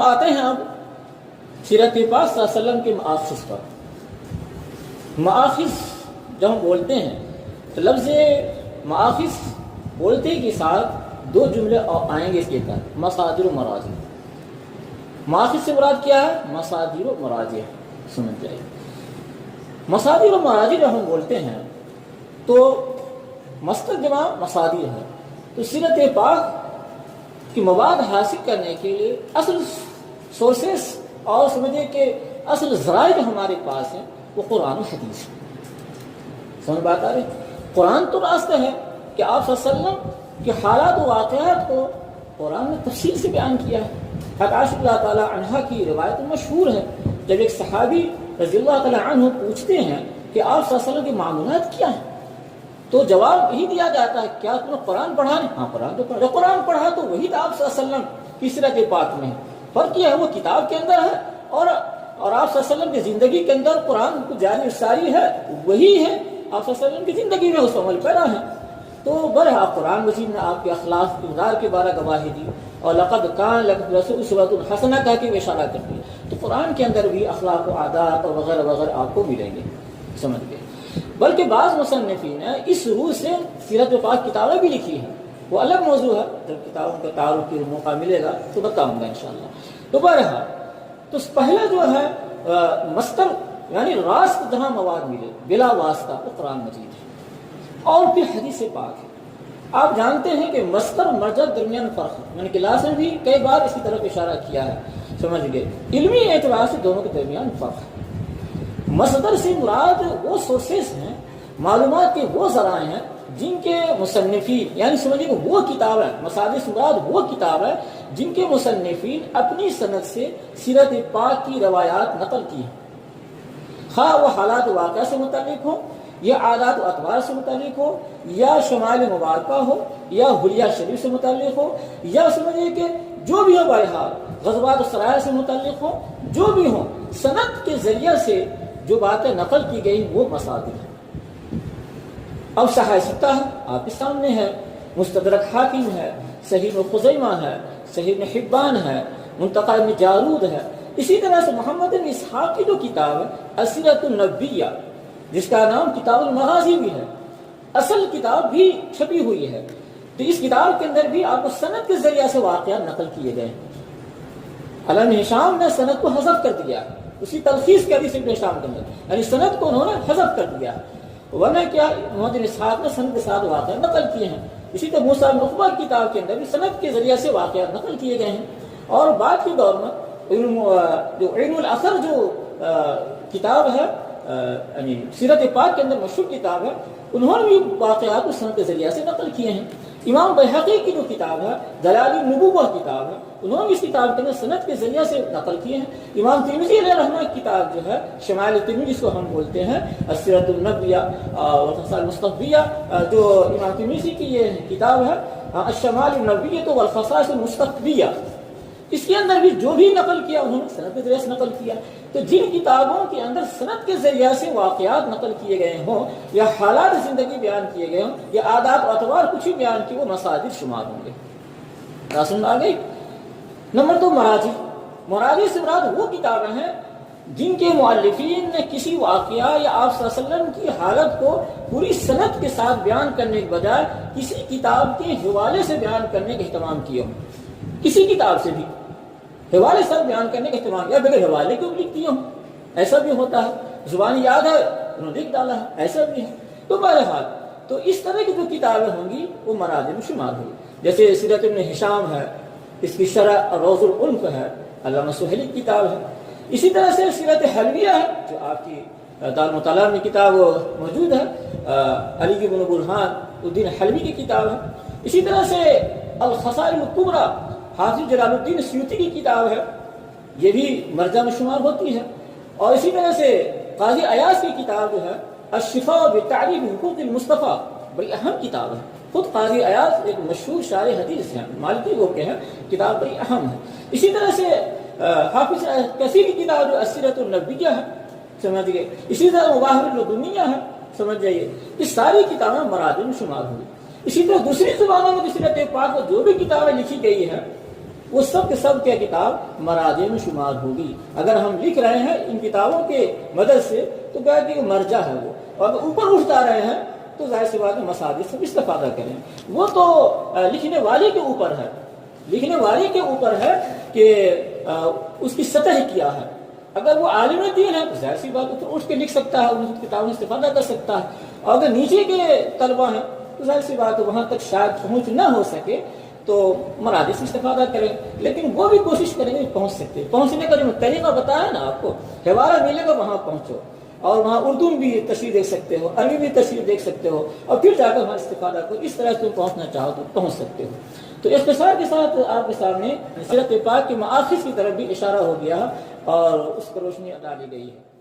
آتے ہیں اب سیرت پاک صلی اللہ علیہ وسلم کے مآخذ پر. مآخذ جب ہم بولتے ہیں تو لفظ مآخذ بولتے کے ساتھ دو جملے آئیں گے اس کے تحت، مصادر و مراجع. مآخذ سے مراد کیا ہے؟ مصادر و مراجع. سمجھ جائیے، مصادر و مراجع جب ہم بولتے ہیں تو مصدر جمع مصادر ہے. تو سیرت پاک کی مواد حاصل کرنے کے لیے اصل سورسز اور سمجھے کہ اصل ذرائع جو ہمارے پاس ہیں وہ قرآن و حدیث ہے. سمجھ بات آ رہی؟ قرآن تو راستہ ہے کہ آپ صلی اللہ علیہ وسلم کے حالات و واقعات کو قرآن نے تفصیل سے بیان کیا ہے. حضرت عائشہ اللہ تعالیٰ عنہا کی روایت مشہور ہے، جب ایک صحابی رضی اللہ تعالیٰ عنہ پوچھتے ہیں کہ آپ صلی اللہ علیہ وسلم کے معمولات کیا ہیں تو جواب یہی دیا جاتا ہے، کیا تم نے قرآن پڑھا ہے؟ ہاں قرآن تو پڑھا. جو قرآن پڑھا تو وہی تو آپ صلی اللہ علیہ وسلم کی سیرت پاک میں ہے. فرق یہ ہے وہ کتاب کے اندر ہے اور آپ صلی اللہ علیہ وسلم کی زندگی کے اندر قرآن کو جاری ساری ہے وہی ہے. آپ صلی اللہ علیہ وسلم کی زندگی میں اس عمل پیرا ہے. تو برہا قرآن مجید نے آپ کے اخلاق کردار کے بارے گواہی دی اور لقد کان لکم رسول اسوۃ حسنہ کہہ کے اشارہ کر دیا. تو قرآن کے اندر بھی اخلاق و عادات اور وغیرہ وغیرہ آپ کو ملیں گے. سمجھ گئے؟ بلکہ بعض مصنفین نے اس روح سے سیرت پاک کتابیں بھی لکھی ہیں، وہ الگ موضوع ہے، جب کتابوں کا تعارف کے موقع ملے گا تو بتاؤں گا انشاءاللہ. تو بہرحال تو پہلا جو ہے مصدر یعنی راست جہاں مواد ملے بلا واسطہ وہ قرآن مجید ہے اور پھر حدیث پاک ہے. آپ جانتے ہیں کہ مصدر اور مرجع درمیان فرق ہے. میں نے کلاس میں بھی کئی بار اسی طرف اشارہ کیا ہے. سمجھ گئے؟ علمی اعتبار سے دونوں کے درمیان فرق ہے. مصدر سے مراد وہ سورسز ہیں، معلومات کے وہ ذرائع ہیں جن کے مصنفین یعنی سمجھیے کہ وہ کتاب ہے. مصادر سے مراد وہ کتاب ہے جن کے مصنفین اپنی سند سے سیرت پاک کی روایات نقل کی ہیں، خواہ وہ حالات واقعہ سے متعلق ہو یا عادات و اطوار سے متعلق ہو یا شمال مبارکہ ہو یا حلیہ شریف سے متعلق ہو یا سمجھیے کہ جو بھی ہو بہرحال غزوات و سرائر سے متعلق ہو، جو بھی ہو سند کے ذریعے سے جو باتیں نقل کی گئی وہ مصادر ہیں. اب صحیح ستہ ہے آپ کے سامنے ہے، مستدرک حاکم ہے، صحیح ابن خزیمہ ہے، صحیح ابن حبان ہے، منتقى ابن جارود ہے. اسی طرح سے محمد بن اسحاق کی جو کتاب ہے السیرۃ النبویہ جس کا نام کتاب المغازی بھی ہے، اصل کتاب بھی چھپی ہوئی ہے. تو اس کتاب کے اندر بھی آپ کو سند کے ذریعے سے واقعات نقل کیے گئے ہیں. علامہ ہشام نے سند کو حذف کر دیا، اسی تلخیص کر دی ابن ہشام کے اندر، یعنی سند کو انہوں نے حذف کر دیا. ورنہ کیا محمد بن اسحاق نے سند کے ساتھ واقعات نقل کیے ہیں. اسی طرح موسیٰ بن عقبہ کی کتاب کے اندر بھی سند کے ذریعے سے واقعات نقل کیے گئے ہیں. اور بعد کے دور میں جو علم الاثر جو کتاب ہے یعنی سیرت پاک کے اندر مشہور کتاب ہے، انہوں نے بھی واقعات کو سند کے ذریعے سے نقل کیے ہیں. امام بیہقی کی جو کتاب ہے دلائل النبوہ کتاب ہے، انہوں نے اس کتاب کے اندر سند کے ذریعے سے نقل کیے ہیں. امام ترمذی علیہ رحمہ کی کتاب جو ہے شمائل ترمذی جس کو ہم بولتے ہیں السیرۃ النبویہ والخصائص المصطفیہ، جو امام ترمذی کی یہ کتاب ہے الشمائل النبویہ والخصائص المصطفیہ، اس کے اندر بھی جو بھی نقل کیا انہوں نے سند کے ذریعے سے نقل کیا. تو جن کتابوں کے اندر سند کے ذریعے سے واقعات نقل کیے گئے ہوں یا حالات زندگی بیان کیے گئے ہوں یا عادات و اطوار کچھ بھی بیان کیے وہ مصادر شمار ہوں گے. رسم آ گئی. نمبر 2 مراجع. مراجع سے مراد وہ کتابیں ہیں جن کے مؤلفین نے کسی واقعہ یا آپ صلی اللہ علیہ وسلم کی حالت کو پوری سند کے ساتھ بیان کرنے کے بجائے کسی کتاب کے حوالے سے بیان کرنے کا اہتمام کیا ہوں. کسی کتاب سے بھی حوالے سے بیان کرنے کا اہتمام یا بغیر حوالے کو بھی لکھ دیا ہوں، ایسا بھی ہوتا ہے. زبانی یاد ہے انہوں نے لکھ ڈالا ہے، ایسا بھی ہے. تو بہرحال تو اس طرح کی جو کتابیں ہوں گی وہ مراجع میں شمار ہوگی. جیسے سیرت ابن ہشام ہے، اس کی شرح روض العنف ہے، علامہ سہیلی کی کتاب ہے. اسی طرح سے سیرت حلویہ ہے جو آپ کی دارالمطالعہ میں کتاب موجود ہے، علی بن برہان الدین حلوی کی کتاب ہے. اسی طرح سے الخصائل الکبریٰ حافظ جلال الدین سیوطی کی کتاب ہے، یہ بھی مرجع میں شمار ہوتی ہے. اور اسی طرح سے قاضی ایاز کی کتاب جو ہے الشفاء بتعریف حقوق المصطفیٰ، بڑی اہم کتاب ہے. خود قاضی ایاز ایک مشہور شارح حدیث ہیں، مالکی گو کے ہیں، کتاب بڑی اہم ہے. اسی طرح سے حافظ کثیر کی کتاب جو السیرۃ النبویہ ہے، سمجھ گئے. اسی طرح مواہب اللدنیہ ہے، سمجھ جائیے. یہ ساری کتابیں مراجع میں شمار ہوئی. اسی طرح دوسری زبانوں میں سیرت پاک کو جو بھی کتابیں لکھی گئی ہیں وہ سب کے سب کے کتاب مراجع میں شمار ہوگی. اگر ہم لکھ رہے ہیں ان کتابوں کے مدد سے تو کیا کہ مرجع ہے وہ، اور اگر اوپر اٹھتا رہے ہیں تو ظاہر سی بات ہے مصادر سے استفادہ کریں. وہ تو لکھنے والے کے اوپر ہے، لکھنے والے کے اوپر ہے کہ اس کی سطح کیا ہے. اگر وہ عالم دین ہے تو ظاہر سی بات اوپر اٹھ کے لکھ سکتا ہے، ان کتابوں سے استفادہ کر سکتا ہے. اور اگر نیچے کے طلبہ ہیں تو ظاہر سی بات وہاں تک شاید پہنچ نہ ہو سکے تو مراجع سے استفادہ کریں، لیکن وہ بھی کوشش کریں گے پہنچ سکتے. پہنچنے کا جو طریقہ بتایا نا آپ کو، حوالہ ملے گا وہاں پہنچو، اور وہاں اردو میں بھی تشریح دیکھ سکتے ہو، عربی بھی تشریح دیکھ سکتے ہو، اور پھر جا کر وہاں استفادہ کرو. اس طرح سے تم پہنچنا چاہو تو پہنچ سکتے ہو. تو اختصار کے ساتھ آپ کے سامنے سیرت پاک کے مآخذ کی طرف بھی اشارہ ہو گیا اور اس پر روشنی ڈالی گئی ہے.